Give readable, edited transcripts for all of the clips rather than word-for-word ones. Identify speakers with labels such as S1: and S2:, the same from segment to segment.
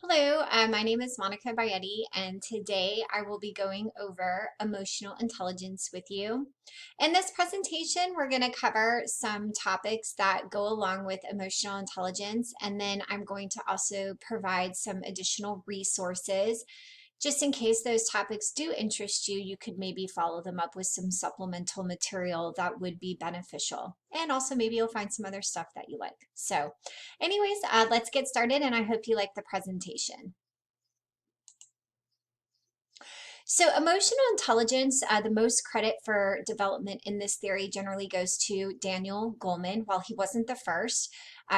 S1: Hello, my name is Monica Bayetti, and today I will be going over emotional intelligence with you. In this presentation, we're going to cover some topics that go along with emotional intelligence, and then I'm going to also provide some additional resources. Just in case those topics do interest you, you could maybe follow them up with some supplemental material that would be beneficial. And also maybe you'll find some other stuff that you like. So anyways, let's get started, and I hope you like the presentation. So emotional intelligence, the most credit for development in this theory generally goes to Daniel Goleman. While he wasn't the first,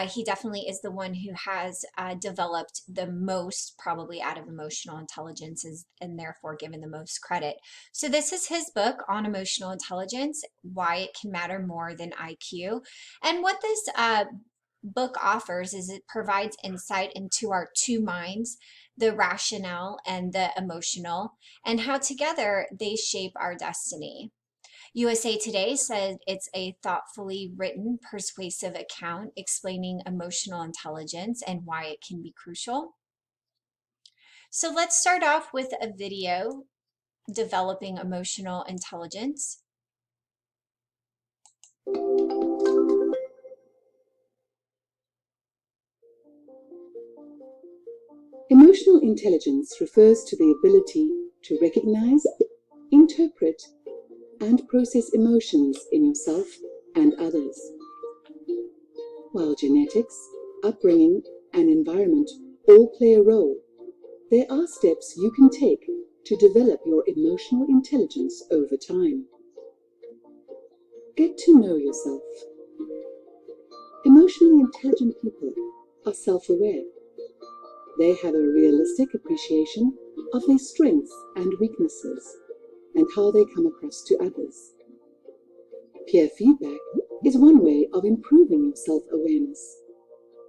S1: he definitely is the one who has developed the most probably out of emotional intelligence and therefore given the most credit. So this is his book on emotional intelligence, why it can matter more than IQ. And what this book offers is it provides insight into our two minds, the rationale and the emotional, and how together they shape our destiny. USA Today said it's a thoughtfully written, persuasive account explaining emotional intelligence and why it can be crucial. So let's start off with a video developing emotional intelligence.
S2: Emotional intelligence refers to the ability to recognize, interpret, and process emotions in yourself and others. While genetics, upbringing, and environment all play a role, there are steps you can take to develop your emotional intelligence over time. Get to know yourself. Emotionally intelligent people are self-aware. They have a realistic appreciation of their strengths and weaknesses and how they come across to others. Peer feedback is one way of improving your self-awareness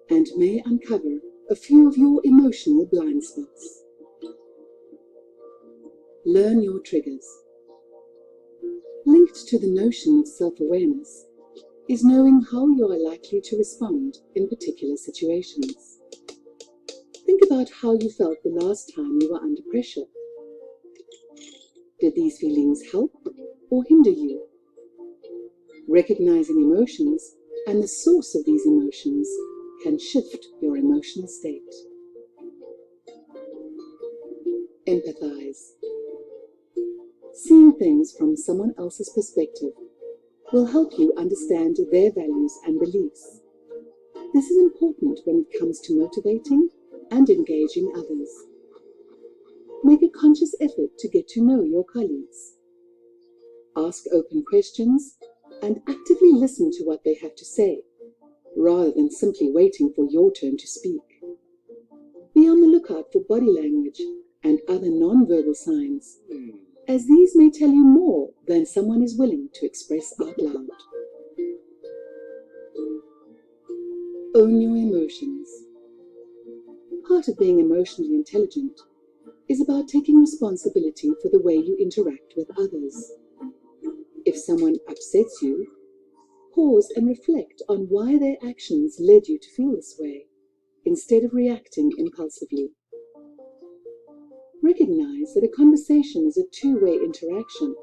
S2: and may uncover a few of your emotional blind spots. Learn your triggers. Linked to the notion of self-awareness is knowing how you are likely to respond in particular situations. Think about how you felt the last time you were under pressure. Did these feelings help or hinder you? Recognizing emotions and the source of these emotions can shift your emotional state. Empathize. Seeing things from someone else's perspective will help you understand their values and beliefs. This is important when it comes to motivating and engaging others. Make a conscious effort to get to know your colleagues. Ask open questions and actively listen to what they have to say, rather than simply waiting for your turn to speak. Be on the lookout for body language and other non-verbal signs, as these may tell you more than someone is willing to express out loud. Own your emotions. Part of being emotionally intelligent is about taking responsibility for the way you interact with others. If someone upsets you, pause and reflect on why their actions led you to feel this way, instead of reacting impulsively. Recognize that a conversation is a two-way interaction,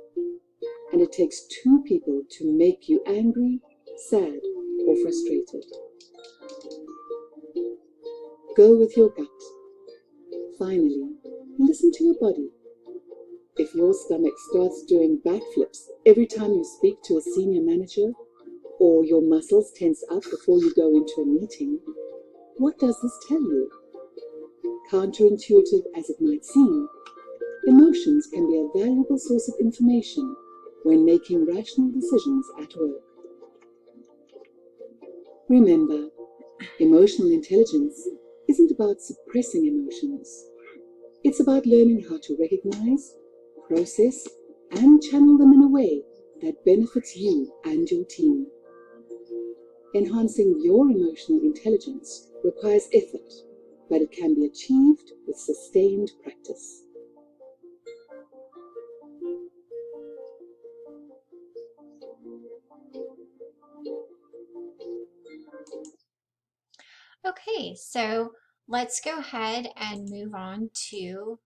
S2: and it takes two people to make you angry, sad, or frustrated. Go with your gut. Finally, listen to your body. If your stomach starts doing backflips every time you speak to a senior manager, or your muscles tense up before you go into a meeting, what does this tell you? Counterintuitive as it might seem, emotions can be a valuable source of information when making rational decisions at work. Remember, emotional intelligence isn't about suppressing emotions. It's about learning how to recognize, process, and channel them in a way that benefits you and your team. Enhancing your emotional intelligence requires effort, but it can be achieved with sustained practice.
S1: Okay, so Let's go ahead and move on to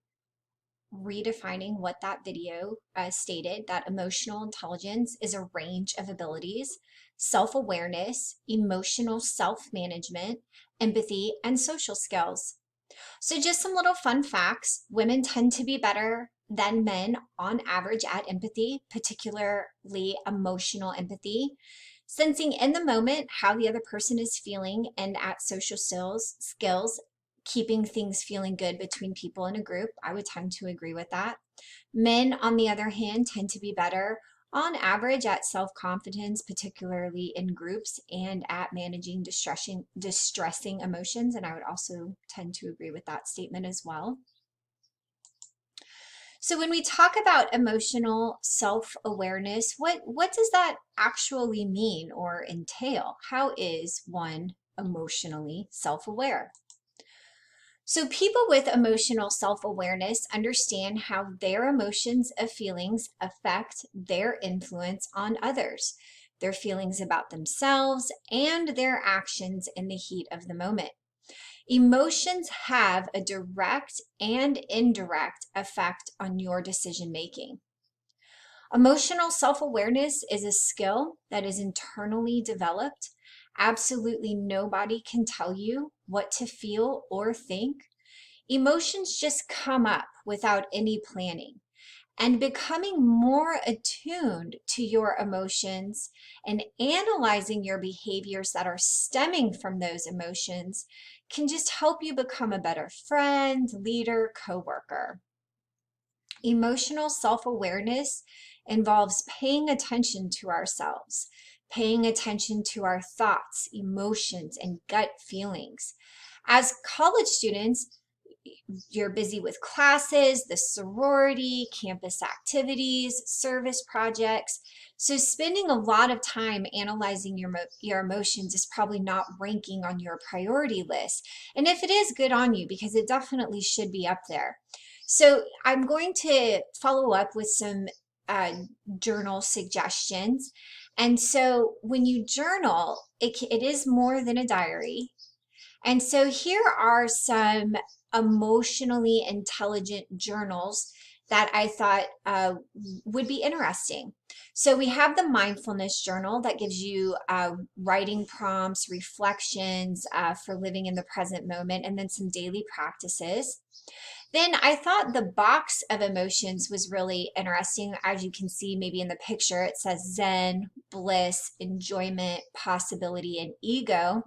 S1: redefining what that video stated, that emotional intelligence is a range of abilities: self-awareness, emotional self-management, empathy, and social skills. So just some little fun facts. Women tend to be better than men on average at empathy, particularly emotional empathy. Sensing in the moment how the other person is feeling, and at social skills, keeping things feeling good between people in a group. I would tend to agree with that. Men, on the other hand, tend to be better on average at self-confidence, particularly in groups, and at managing distressing emotions. And I would also tend to agree with that statement as well. So when we talk about emotional self-awareness, what does that actually mean or entail? How is one emotionally self-aware? So people with emotional self-awareness understand how their emotions of feelings affect their influence on others, their feelings about themselves, and their actions in the heat of the moment. Emotions have a direct and indirect effect on your decision making. Emotional self-awareness is a skill that is internally developed. Absolutely nobody can tell you what to feel or think. Emotions just come up without any planning. And becoming more attuned to your emotions and analyzing your behaviors that are stemming from those emotions can just help you become a better friend, leader, coworker. Emotional self-awareness involves paying attention to ourselves, paying attention to our thoughts, emotions, and gut feelings. As college students, you're busy with classes, the sorority, campus activities, service projects. So spending a lot of time analyzing your emotions is probably not ranking on your priority list. And if it is, good on you, because it definitely should be up there. So I'm going to follow up with some uh, journal suggestions. And so when you journal, it is more than a diary. And so here are some emotionally intelligent journals that I thought would be interesting. So we have the mindfulness journal that gives you writing prompts, reflections for living in the present moment, and then some daily practices. Then I thought the box of emotions was really interesting. As you can see, maybe in the picture, it says Zen, bliss, enjoyment, possibility, and ego.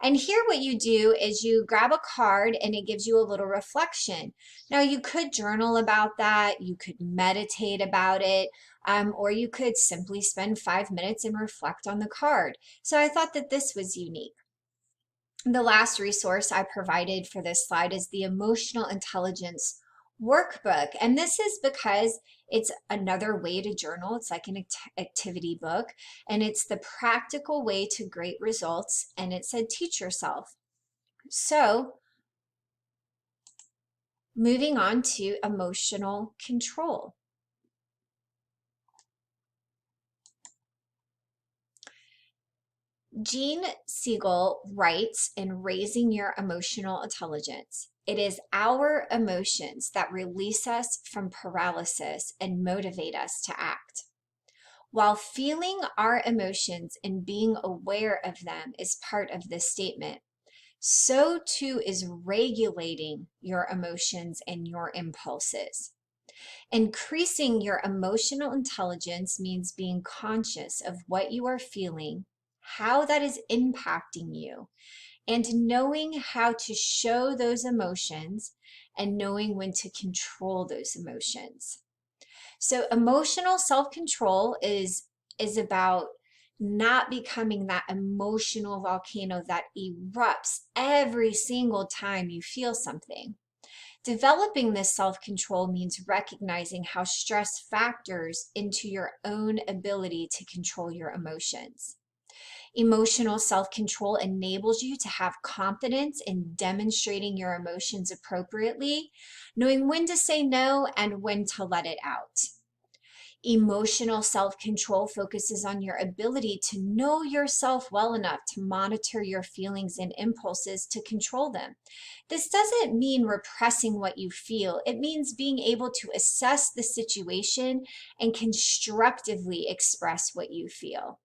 S1: And here what you do is you grab a card and it gives you a little reflection. Now you could journal about that, you could meditate about it, or you could simply spend 5 minutes and reflect on the card. So I thought that this was unique. The last resource I provided for this slide is the Emotional Intelligence Workbook. And this is because it's another way to journal. It's like an activity book, and it's the practical way to great results. And it said, teach yourself. So moving on to emotional control. Jean Siegel writes in Raising Your Emotional Intelligence, it is our emotions that release us from paralysis and motivate us to act. While feeling our emotions and being aware of them is part of this statement, so too is regulating your emotions and your impulses. Increasing your emotional intelligence means being conscious of what you are feeling, how that is impacting you, and knowing how to show those emotions and knowing when to control those emotions. So emotional self-control is about not becoming that emotional volcano that erupts every single time you feel something. Developing this self-control means recognizing how stress factors into your own ability to control your emotions. Emotional self-control enables you to have confidence in demonstrating your emotions appropriately, knowing when to say no and when to let it out. Emotional self-control focuses on your ability to know yourself well enough to monitor your feelings and impulses to control them. This doesn't mean repressing what you feel. It means being able to assess the situation and constructively express what you feel.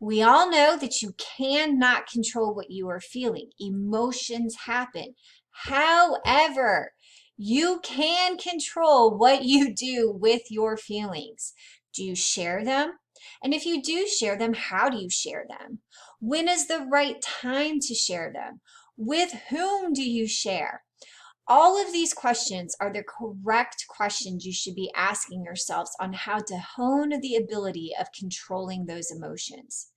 S1: We all know that you cannot control what you are feeling. Emotions happen. However, you can control what you do with your feelings. Do you share them? And if you do share them, how do you share them? When is the right time to share them? With whom do you share? All of these questions are the correct questions you should be asking yourselves on how to hone the ability of controlling those emotions.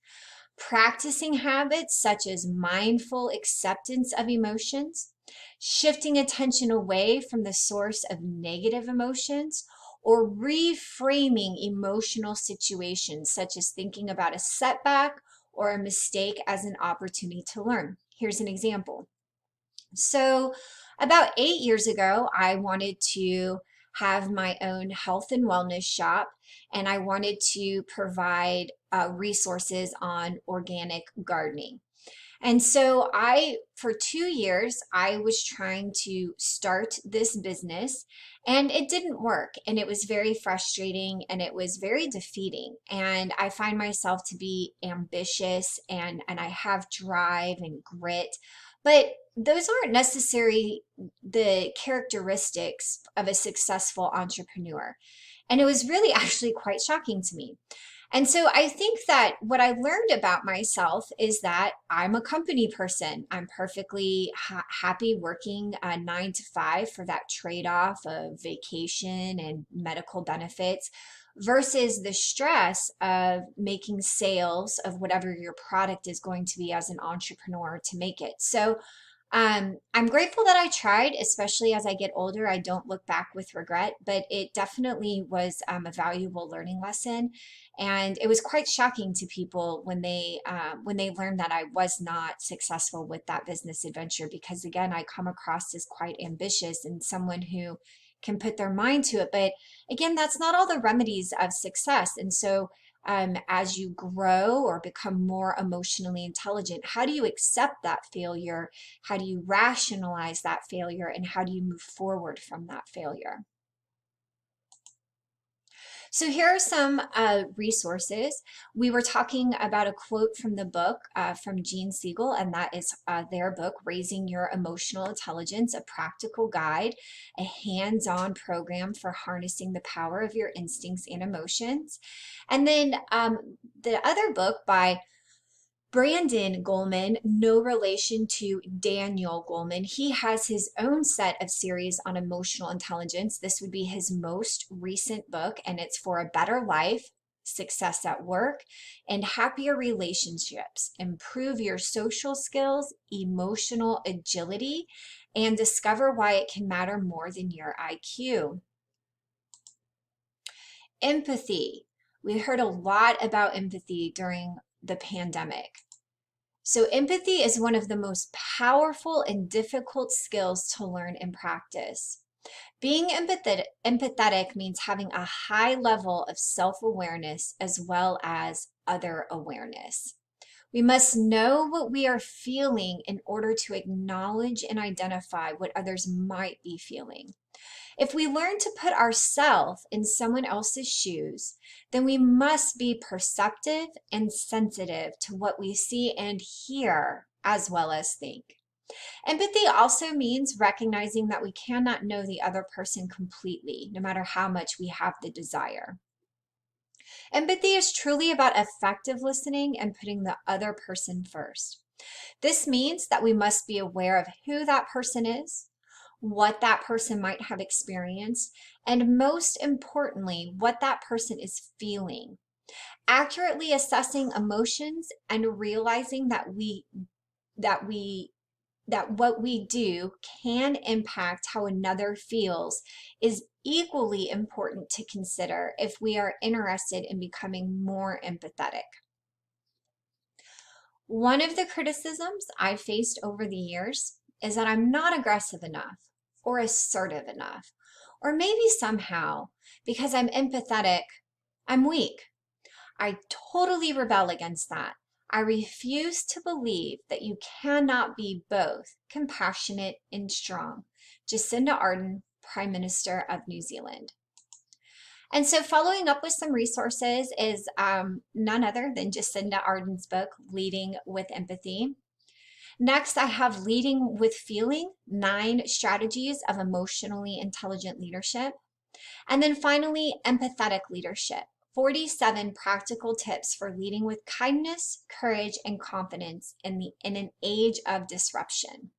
S1: Practicing habits such as mindful acceptance of emotions, shifting attention away from the source of negative emotions, or reframing emotional situations such as thinking about a setback or a mistake as an opportunity to learn. Here's an example. So, about 8 years ago, I wanted to have my own health and wellness shop, and I wanted to provide resources on organic gardening. And so for 2 years, I was trying to start this business and it didn't work. And it was very frustrating and it was very defeating. And I find myself to be ambitious and I have drive and grit, but those aren't necessarily the characteristics of a successful entrepreneur. And it was really actually quite shocking to me. And so I think that what I learned about myself is that I'm a company person. I'm perfectly happy working 9 to 5 for that trade-off of vacation and medical benefits versus the stress of making sales of whatever your product is going to be as an entrepreneur to make it. So I'm grateful that I tried, especially as I get older. I don't look back with regret, but it definitely was a valuable learning lesson. And it was quite shocking to people when they learned that I was not successful with that business adventure, because again, I come across as quite ambitious and someone who can put their mind to it. But again, that's not all the remedies of success. And so as you grow or become more emotionally intelligent, how do you accept that failure? How do you rationalize that failure? And how do you move forward from that failure? So here are some resources. We were talking about a quote from the book from Gene Siegel, and that is their book, Raising Your Emotional Intelligence, a practical guide, a hands-on program for harnessing the power of your instincts and emotions. And then the other book by Brandon Goleman, no relation to Daniel Goleman. He has his own set of series on emotional intelligence. This would be his most recent book, and it's for a better life, success at work, and happier relationships. Improve your social skills, emotional agility, and discover why it can matter more than your IQ. Empathy. We heard a lot about empathy during the pandemic. So empathy is one of the most powerful and difficult skills to learn and practice. Being empathetic means having a high level of self-awareness as well as other awareness. We must know what we are feeling in order to acknowledge and identify what others might be feeling. If we learn to put ourselves in someone else's shoes, then we must be perceptive and sensitive to what we see and hear as well as think. Empathy also means recognizing that we cannot know the other person completely, no matter how much we have the desire. Empathy is truly about effective listening and putting the other person first. This means that we must be aware of who that person is, what that person might have experienced, and most importantly, what that person is feeling. Accurately assessing emotions and realizing that we that what we do can impact how another feels is equally important to consider if we are interested in becoming more empathetic. One of the criticisms I've faced over the years is that I'm not aggressive enough or assertive enough, or maybe somehow because I'm empathetic, I'm weak. I totally rebel against that. I refuse to believe that you cannot be both compassionate and strong. Jacinda Ardern, Prime Minister of New Zealand. And so following up with some resources is none other than Jacinda Ardern's book, Leading with Empathy. Next, I have Leading with Feeling, 9 Strategies of Emotionally Intelligent Leadership. And then finally, Empathetic Leadership, 47 practical tips for leading with kindness, courage, and confidence in an age of disruption.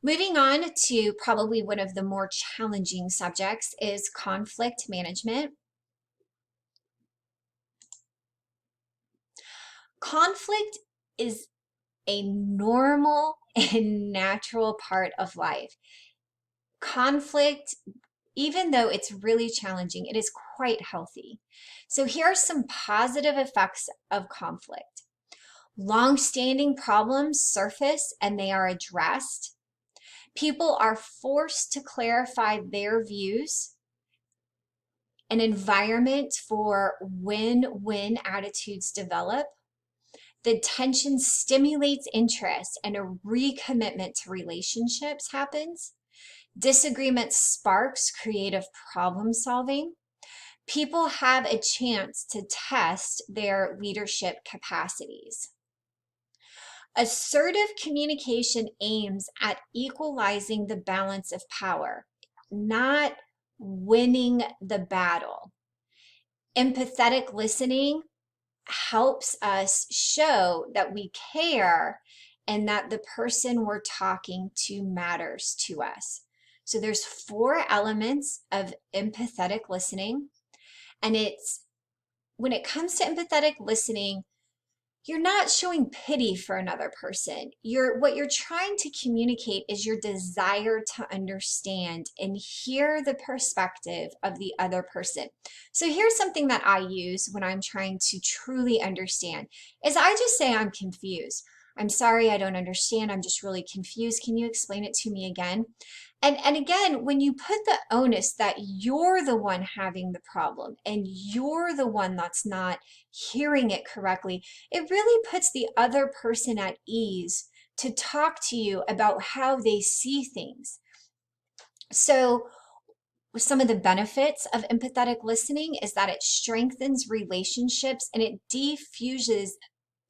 S1: Moving on to probably one of the more challenging subjects is conflict management. Conflict is a normal and natural part of life. Conflict, even though it's really challenging, it is quite healthy. So here are some positive effects of conflict. Long-standing problems surface and they are addressed. People are forced to clarify their views. An environment for win-win attitudes develop. The tension stimulates interest and a recommitment to relationships happens. Disagreement sparks creative problem solving. People have a chance to test their leadership capacities. Assertive communication aims at equalizing the balance of power, not winning the battle. Empathetic listening helps us show that we care and that the person we're talking to matters to us. So there's 4 elements of empathetic listening. And it's when it comes to empathetic listening, you're not showing pity for another person. What you're trying to communicate is your desire to understand and hear the perspective of the other person. So here's something that I use when I'm trying to truly understand is I just say I'm confused. I'm sorry, I don't understand. I'm just really confused. Can you explain it to me again? And again, when you put the onus that you're the one having the problem and you're the one that's not hearing it correctly, it really puts the other person at ease to talk to you about how they see things. So some of the benefits of empathetic listening is that it strengthens relationships and it diffuses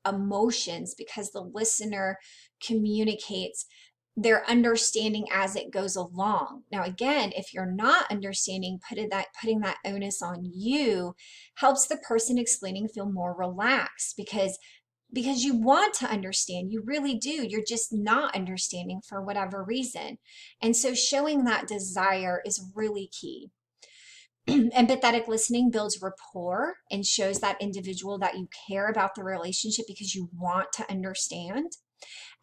S1: emotions because the listener communicates their understanding as it goes along. Now, again, if you're not understanding, putting that onus on you helps the person explaining feel more relaxed because you want to understand, you really do. You're just not understanding for whatever reason. And so showing that desire is really key. Empathetic listening builds rapport and shows that individual that you care about the relationship because you want to understand.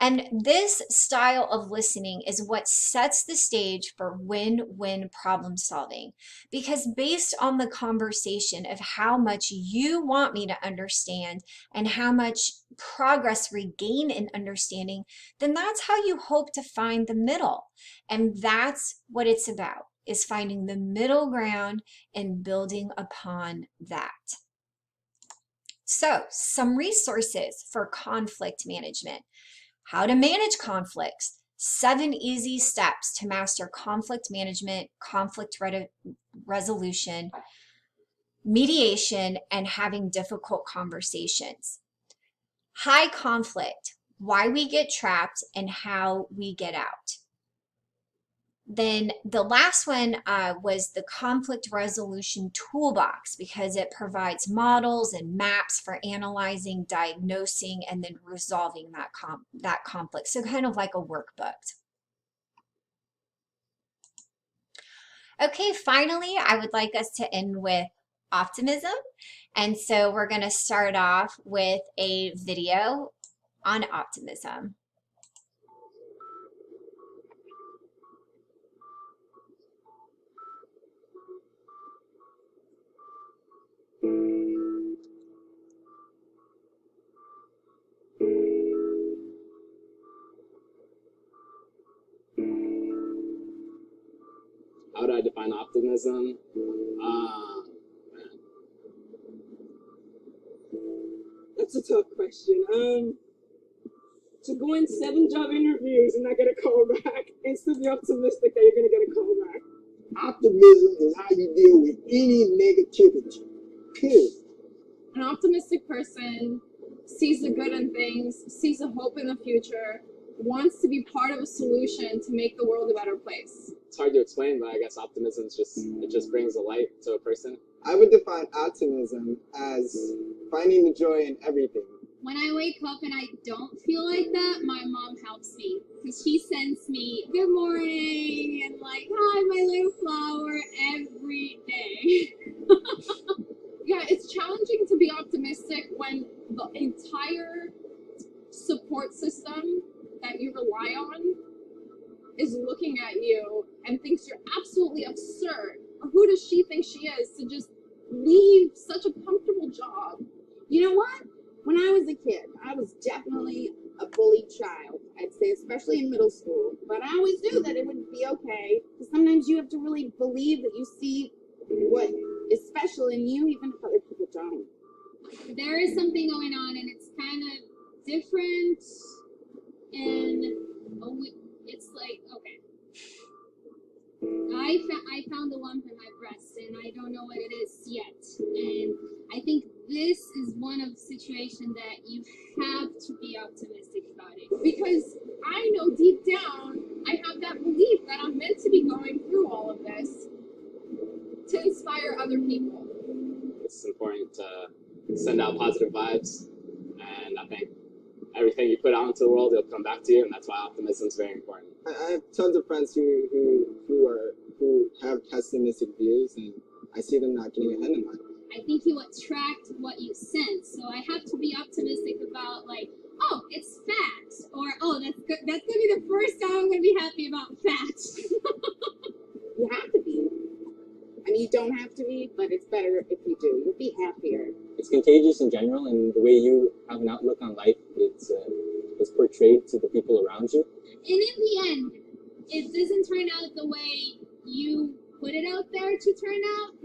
S1: And this style of listening is what sets the stage for win-win problem solving. Because based on the conversation of how much you want me to understand and how much progress we gain in understanding, then that's how you hope to find the middle. And that's what it's about, is finding the middle ground and building upon that. So, some resources for conflict management. How to manage conflicts. 7 easy steps to master conflict management, conflict resolution, mediation, and having difficult conversations. High conflict. Why we get trapped and how we get out. Then the last one was the conflict resolution toolbox because it provides models and maps for analyzing, diagnosing, and then resolving that conflict. So kind of like a workbook. Okay, finally, I would like us to end with optimism. And so we're going to start off with a video on optimism.
S3: How would I define optimism? That's a tough question. To go in 7 job interviews and not get a call back and still be optimistic that you're going to get a call back.
S4: Optimism is how you deal with any negativity. Period.
S3: An optimistic person sees the good in things, sees a hope in the future, wants to be part of a solution to make the world a better place.
S5: It's hard to explain, but I guess optimism is it just brings a light to a person.
S6: I would define optimism as finding the joy in everything.
S7: When I wake up and I don't feel like that, my mom helps me because she sends me good morning and like, hi, my little flower every day.
S3: Yeah, it's challenging to be optimistic when the entire support system that you rely on is looking at you and thinks you're absolutely absurd. Or who does she think she is to just leave such a comfortable job?
S8: You know what? When I was a kid, I was definitely a bullied child, I'd say, especially in middle school. But I always knew that it would be okay, because sometimes you have to really believe that you see what is special in you, even if other people don't.
S7: There is something going on, and it's kind of different, and it's like, okay. I found a lump in my breast, and I don't know what it is yet. And I think this is one of the situations that you have to be optimistic about it.
S3: Because I know deep down, I have that belief that I'm meant to be going through all of this to inspire other people.
S5: It's important to send out positive vibes, and I think everything you put out into the world, it'll come back to you, and that's why optimism is very important.
S6: I have tons of friends who have pessimistic views, and I see them not getting ahead in life.
S7: I think you attract what you sense. So I have to be optimistic about like, oh, it's fat, or oh, that's good. That's gonna be the first time I'm gonna be happy about fat.
S8: You have to be. I mean, you don't have to be, but it's better if you do. You'll be happier.
S9: It's contagious in general, and the way you have an outlook on life, it's portrayed to the people around you.
S7: And in the end, it doesn't turn out the way you put it out there to turn out.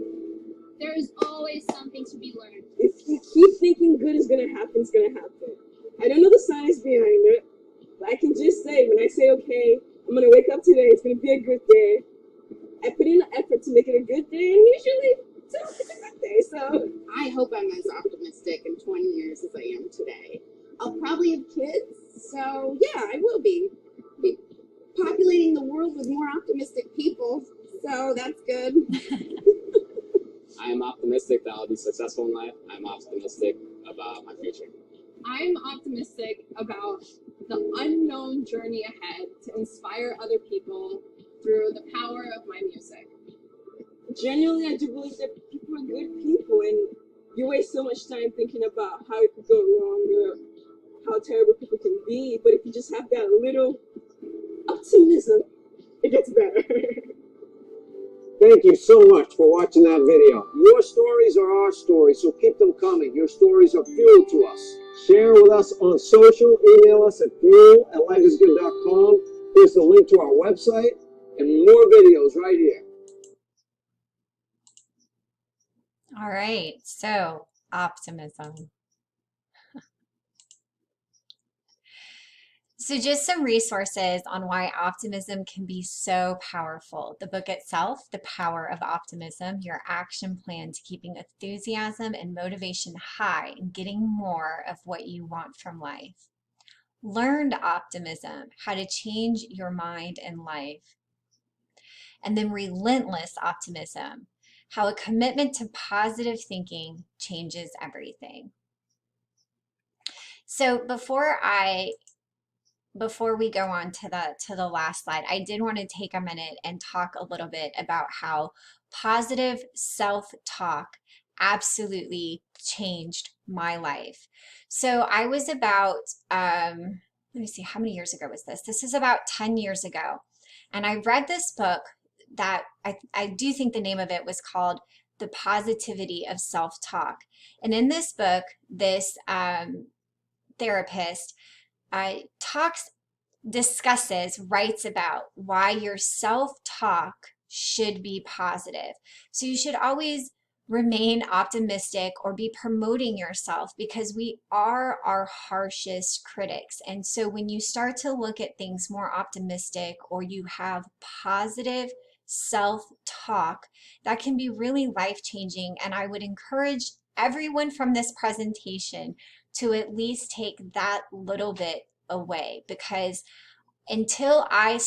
S7: There is always something to be learned.
S3: If you keep thinking good is going to happen, it's going to happen. I don't know the science behind it, but I can just say, when I say, okay, I'm going to wake up today, it's going to be a good day, I put in the effort to make it a good day, and usually it's a good day. So
S8: I hope I'm as optimistic in 20 years as I am today. I'll probably have kids, so yeah, I will be populating the world with more optimistic people, so that's good.
S5: I am optimistic that I'll be successful in life. I'm optimistic about my future.
S3: I'm optimistic about the unknown journey ahead to inspire other people through the power of my music. Genuinely, I do believe that people are good people, and you waste so much time thinking about how it could go wrong or how terrible people can be, but if you just have that little optimism, it gets better.
S4: Thank you so much for watching that video. Your stories are our stories, so keep them coming. Your stories are fuel to us. Share with us on social. Email us at fuel@lifeisgood.com. Here's the link to our website and more videos right here.
S1: All right, so optimism. So just some resources on why optimism can be so powerful. The book itself, The Power of Optimism, your action plan to keeping enthusiasm and motivation high and getting more of what you want from life. Learned Optimism, how to change your mind and life. And then Relentless Optimism, how a commitment to positive thinking changes everything. So before we go on to the last slide, I did want to take a minute and talk a little bit about how positive self-talk absolutely changed my life. So I was about, let me see, how many years ago was this? This is about 10 years ago. And I read this book that I do think the name of it was called The Positivity of Self-Talk. And in this book, this therapist writes about why your self-talk should be positive. So you should always remain optimistic or be promoting yourself, because we are our harshest critics. And so when you start to look at things more optimistic, or you have positive self-talk, that can be really life-changing. And I would encourage everyone from this presentation to at least take that little bit away, because until I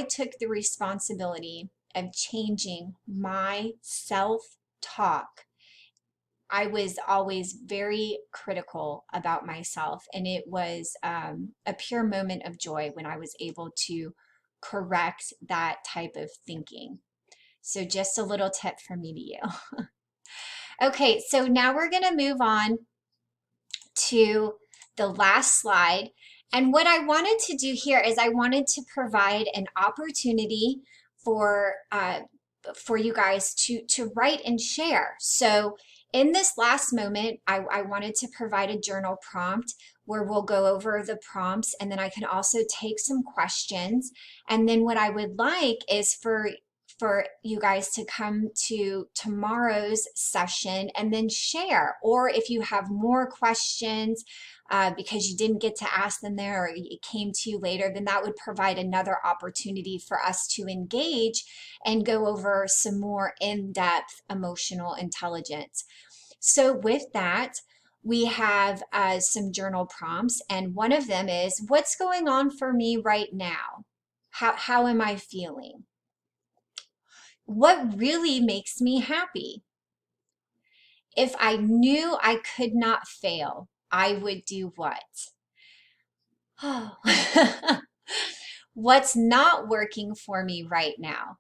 S1: took the responsibility of changing my self-talk, I was always very critical about myself, and it was a pure moment of joy when I was able to correct that type of thinking. So just a little tip from me to you. Okay, so now we're going to move on to the last slide. And what I wanted to do here is I wanted to provide an opportunity for you guys to write and share. So in this last moment, I wanted to provide a journal prompt where we'll go over the prompts, and then I can also take some questions. And then what I would like is for you guys to come to tomorrow's session and then share. Or if you have more questions because you didn't get to ask them there, or it came to you later, then that would provide another opportunity for us to engage and go over some more in-depth emotional intelligence. So with that, we have some journal prompts, and one of them is, what's going on for me right now? How am I feeling? What really makes me happy? If I knew I could not fail, I would do what? Oh. What's not working for me right now?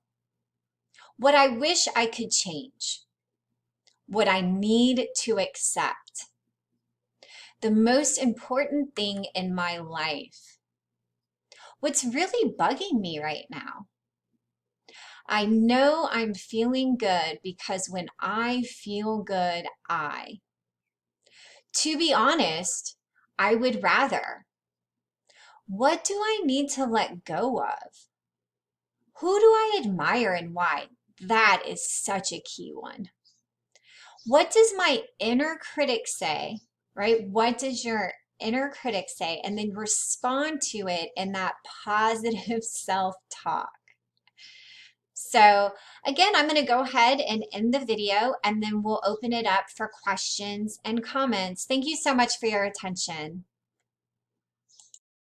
S1: What I wish I could change? What I need to accept? The most important thing in my life? What's really bugging me right now? I know I'm feeling good because when I feel good, to be honest, I would rather. What do I need to let go of? Who do I admire and why? That is such a key one. What does my inner critic say, right? What does your inner critic say? And then respond to it in that positive self-talk. So again, I'm going to go ahead and end the video, and then we'll open it up for questions and comments. Thank you so much for your attention.